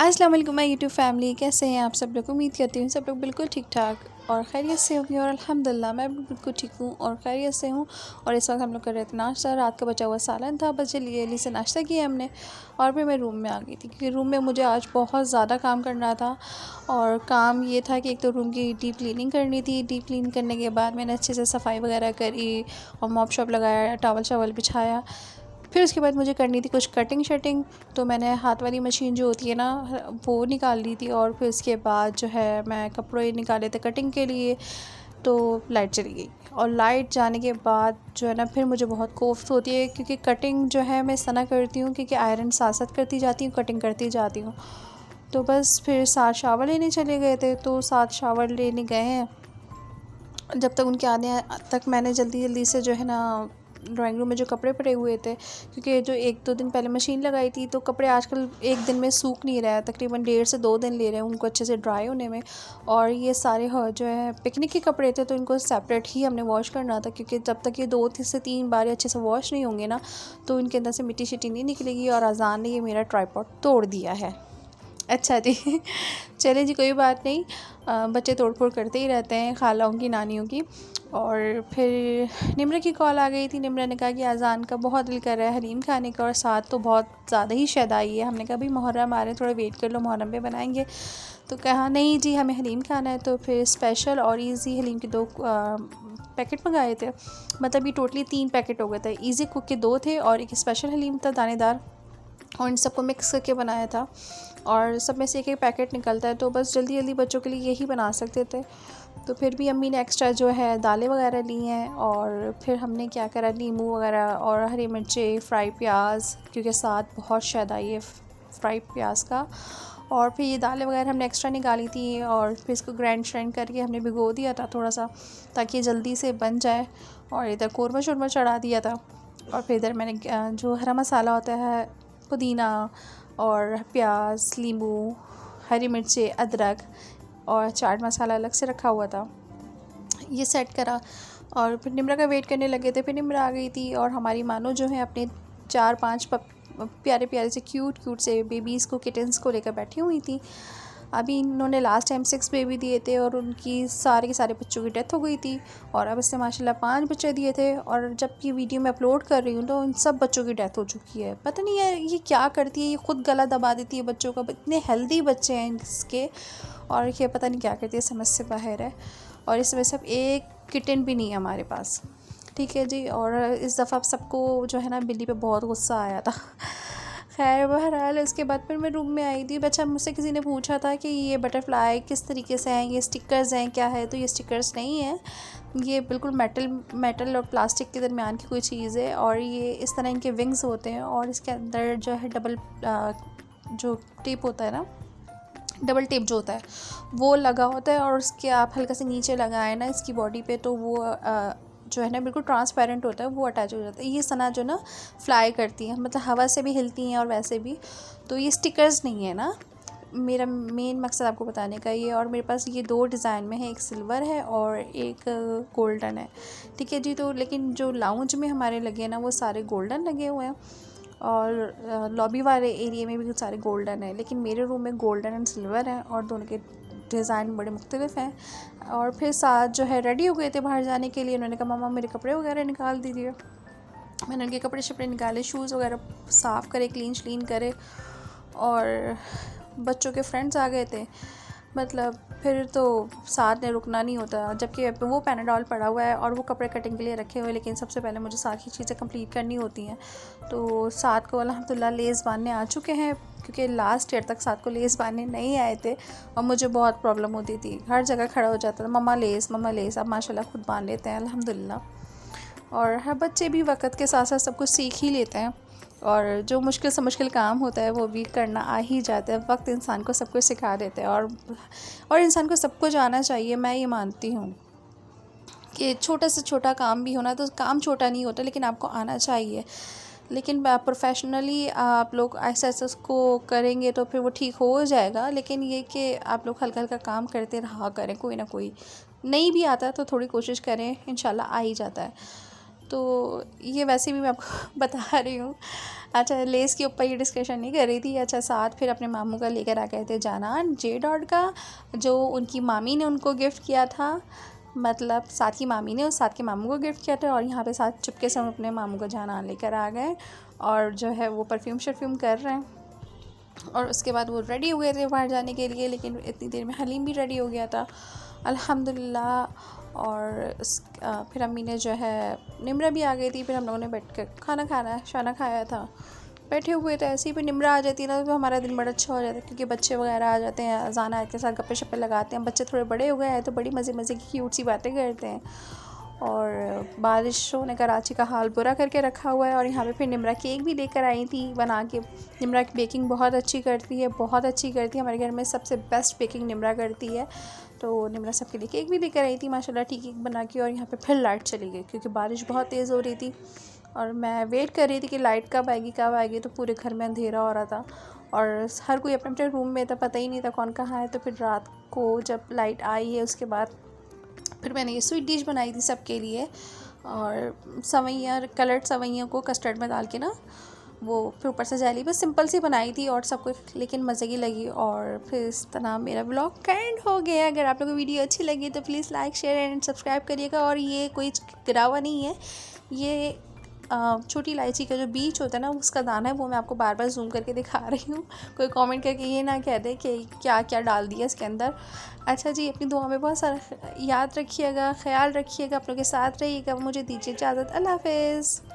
अस्सलाम वालेकुम my YouTube family, कैसे हैं आप सब लोग। उम्मीद करती हूँ सब लोग बिल्कुल ठीक ठाक और खैरियत से होंगे और अल्हम्दुलिल्लाह मैं भी बिल्कुल ठीक हूँ और खैरियत से हूँ। और इस वक्त हम लोग कर रहे थे नाश्ता। रात का बचा हुआ सालन था, बस जल्दी से नाश्ता किया हमने और फिर मैं रूम में आ गई थी क्योंकि रूम में मुझे आज बहुत ज़्यादा काम करना था। और काम ये था कि एक तो रूम की डीप क्लीनिंग करनी थी। डीप क्लीन करने के बाद मैंने अच्छे से सफाई वगैरह करी और मॉप शॉप लगाया, टॉवल शावल बिछाया। फिर उसके बाद मुझे करनी थी कुछ कटिंग शटिंग, तो मैंने हाथ वाली मशीन जो होती है ना वो निकाल ली थी। और फिर उसके बाद जो है मैं कपड़े निकाले थे कटिंग के लिए, तो लाइट चली गई। और लाइट जाने के बाद जो है ना फिर मुझे बहुत कोफ्त होती है क्योंकि कटिंग जो है मैं इस तरह करती हूँ क्योंकि आयरन साथ साथ करती जाती हूँ, कटिंग करती जाती हूँ। तो बस फिर साथ शावर लेने चले गए थे, तो साथ शावर लेने गए हैं। जब तक उनके आने तक मैंने जल्दी से जो है ना ड्राइंग रूम में जो कपड़े पड़े हुए थे, क्योंकि जो 1-2 दिन पहले मशीन लगाई थी तो कपड़े आजकल एक दिन में सूख नहीं रहा है, तकरीबन 1.5 से 2 दिन ले रहे हैं उनको अच्छे से ड्राई होने में। और ये सारे जो है पिकनिक के कपड़े थे तो इनको सेपरेट ही हमने वॉश करना था क्योंकि जब तक ये 2 से 3 बार अच्छे से वॉश नहीं होंगे ना तो इनके अंदर से मिट्टी शिट्टी नहीं निकलेगी। और अजान ने ये मेरा ट्राइपॉड तोड़ दिया है। अच्छा जी चलिए जी, कोई बात नहीं। बच्चे तोड़ फोड़ करते ही रहते हैं, खालाओं की नानियों की। और फिर निम्रा की कॉल आ गई थी। निम्रा ने कहा कि अज़ान का बहुत दिल कर रहा है हलीम खाने का और साथ तो बहुत ज़्यादा ही शदाई है। हमने कहा भाई मुहर्रम आ रहे हैं, थोड़ा वेट कर लो, मुहर्रम पे बनाएंगे। तो कहा नहीं जी हमें हलीम खाना है। तो फिर स्पेशल और ईज़ी हलीम के 2 पैकेट मंगाए थे। मतलब ये टोटली 3 पैकेट हो गए थे। ईज़ी कुक के 2 थे और एक स्पेशल हलीम था दानेदार, और इन सबको मिक्स करके बनाया था। और सब में से एक पैकेट निकलता है, तो बस जल्दी बच्चों के लिए यही बना सकते थे। तो फिर भी अम्मी ने एक्स्ट्रा जो है दालें वगैरह ली हैं। और फिर हमने क्या करा, नींबू वगैरह और हरी मिर्चें, फ्राई प्याज, क्योंकि साथ बहुत शायद आई है फ्राई प्याज का। और फिर ये दालें वगैरह हमने एक्स्ट्रा निकाली थी और फिर इसको ग्राइंड श्राइंड करके हमने भिगो दिया था थोड़ा सा, ताकि जल्दी से बन जाए। और इधर कौरमा शौरमा चढ़ा दिया था। और फिर इधर मैंने जो हरा मसाला होता है, पुदीना और प्याज, नींबू, हरी मिर्चें, अदरक और चाट मसाला अलग से रखा हुआ था, ये सेट करा। और फिर निम्रा का वेट करने लगे थे। फिर निम्रा आ गई थी और हमारी मानो जो है अपने 4-5 प्यारे प्यारे से क्यूट से बेबीज़ को, किटन्स को लेकर बैठी हुई थी। अभी इन्होंने लास्ट टाइम 6 बेबी दिए थे और उनकी सारे के सारे बच्चों की डेथ हो गई थी। और अब इससे माशाल्लाह 5 बच्चे दिए थे। और जब की वीडियो मैं अपलोड कर रही हूँ तो इन सब बच्चों की डेथ हो चुकी है। पता नहीं है ये क्या करती है, ये ख़ुद गला दबा देती है बच्चों का। इतने हेल्दी बच्चे हैं इसके और ये पता नहीं क्या करती है, समझ से बाहर है। और इसमें सब एक किटन भी नहीं है हमारे पास, ठीक है जी। और इस दफ़ा सबको जो है ना बिल्ली पे बहुत गुस्सा आया था। खैर बहरहाल इसके बाद फिर मैं रूम में आई थी। बच्चा मुझसे किसी ने पूछा था कि ये बटरफ्लाई किस तरीके से हैं, ये स्टिकर्स हैं क्या है, तो ये स्टिकर्स नहीं हैं, ये बिल्कुल मेटल और प्लास्टिक के दरमियान की कोई चीज़ है। और ये इस तरह इनके विंग्स होते हैं और इसके अंदर जो है डबल जो टेप होता है ना, डबल टेप जो होता है वो लगा होता है। और उसके आप हल्का से नीचे लगाएं ना इसकी बॉडी पे, तो वो जो है ना बिल्कुल ट्रांसपेरेंट होता है, वो अटैच हो जाता है। ये सना जो ना फ्लाई करती हैं, मतलब हवा से भी हिलती हैं और वैसे भी। तो ये स्टिकर्स नहीं है ना, मेरा मेन मकसद आपको बताने का ये। और मेरे पास ये 2 डिज़ाइन में है, एक सिल्वर है और एक गोल्डन है, ठीक है जी। तो लेकिन जो लाउंज में हमारे लगे ना वो सारे गोल्डन लगे हुए हैं और लॉबी वाले एरिया में भी सारे गोल्डन है। लेकिन मेरे रूम में गोल्डन एंड सिल्वर है और दोनों के डिज़ाइन बड़े मुख्तलिफ हैं। और फिर साथ जो है रेडी हो गए थे बाहर जाने के लिए। उन्होंने कहा मम्मा मेरे कपड़े वगैरह निकाल दीजिए। मैंने उनके कपड़े शपड़े निकाले, शूज़ वगैरह साफ़ करे, क्लीन करे। और बच्चों के फ्रेंड्स आ गए थे, मतलब फिर तो साथ ने रुकना नहीं होता। जबकि वो पैनाडॉल पड़ा हुआ है और वो कपड़े कटिंग के लिए रखे हुए हैं, लेकिन सबसे पहले मुझे सारी चीज़ें कंप्लीट करनी होती हैं। तो साथ को अल्हम्दुलिल्लाह लेस बांधने आ चुके हैं, क्योंकि लास्ट ईयर तक साथ को लेस बांधने नहीं आए थे और मुझे बहुत प्रॉब्लम होती थी। हर जगह खड़ा हो जाता था मम्मा लेस। अब माशाल्लाह खुद बांध लेते हैं अल्हम्दुलिल्लाह। और हर बच्चे भी वक्त के साथ साथ सब कुछ सीख ही लेते हैं और जो मुश्किल से मुश्किल काम होता है वो भी करना आ ही जाता है। वक्त इंसान को सब कुछ सिखा देता है और इंसान को सब कुछ आना चाहिए। मैं ये मानती हूँ कि छोटा से छोटा काम भी होना, तो काम छोटा नहीं होता लेकिन आपको आना चाहिए। लेकिन प्रोफेशनली आप लोग ऐसा उसको करेंगे तो फिर वो ठीक हो जाएगा। लेकिन ये कि आप लोग हल्का हल्का काम करते रहा करें, कोई ना कोई नहीं भी आता तो थोड़ी कोशिश करें, इंशाल्लाह आ ही जाता है। तो ये वैसे भी मैं आपको बता रही हूँ। अच्छा, लेस के ऊपर ये डिस्कशन नहीं कर रही थी। अच्छा, साथ फिर अपने मामू का लेकर आ गए थे जानान जे डॉट का, जो उनकी मामी ने उनको गिफ्ट किया था। मतलब साथ की मामी ने और साथ के मामू को गिफ्ट किया था, और यहाँ पे साथ चुपके से हम अपने मामू को जानान लेकर आ गए, और जो है वो परफ्यूम शर्फ्यूम कर रहे हैं। और उसके बाद वो रेडी हुए थे बाहर जाने के लिए, लेकिन इतनी देर में हलीम भी रेडी हो गया था अल्हम्दुलिल्लाह। और फिर अम्मी ने जो है, निमरा भी आ गई थी, फिर हम लोगों ने बैठ कर खाना खाया था। बैठे हुए थे ऐसे ही, फिर निमरा आ जाती है ना तो हमारा दिन बड़ा अच्छा हो जाता है, क्योंकि बच्चे वगैरह आ जाते हैं, अजान आयत के साथ गप्पे शप्पे लगाते हैं। बच्चे थोड़े बड़े हो गए हैं तो बड़ी मज़े मज़े की क्यूट सी बातें करते हैं। और बारिशों ने कराची का हाल बुरा करके रखा हुआ है। और यहाँ पे फिर निमरा केक भी लेकर आई थी बना के। निमरा की बेकिंग बहुत अच्छी करती है, बहुत अच्छी करती है। हमारे घर में सबसे बेस्ट बेकिंग निमरा करती है। तो निमरा सबके लिए केक भी लेकर आई थी माशाल्लाह, ठीक केक बना के। और यहाँ पे फिर लाइट चली गई, क्योंकि बारिश बहुत तेज़ हो रही थी, और मैं वेट कर रही थी कि लाइट कब आएगी। तो पूरे घर में अंधेरा हो रहा था, और हर कोई अपने अपने रूम में था, पता ही नहीं था कौन कहाँ है। तो फिर रात को जब लाइट आई है, उसके बाद फिर मैंने ये स्वीट डिश बनाई थी सबके लिए। और सवैयाँ, कलर्ड सवैयों को कस्टर्ड में डाल के ना, वो फिर ऊपर से जेली, बस सिंपल सी बनाई थी और सबको लेकिन मज़े की लगी। और फिर इस तरह मेरा ब्लॉग का एंड हो गया। अगर आप लोगों को वीडियो अच्छी लगी तो please like share and subscribe करिएगा। और ये कोई गिरावा नहीं है, ये छोटी इलायची का जो बीज होता है ना, उसका दाना है, वो मैं आपको बार बार जूम करके दिखा रही हूँ। कोई कमेंट करके ये ना कह दे कि क्या क्या डाल दिया इसके अंदर। अच्छा जी, अपनी दुआ में बहुत सारा याद रखिएगा, ख्याल रखिएगा, अपनों के साथ रहिएगा। मुझे दीजिए इजाज़त, अल्लाह हाफ़िज़।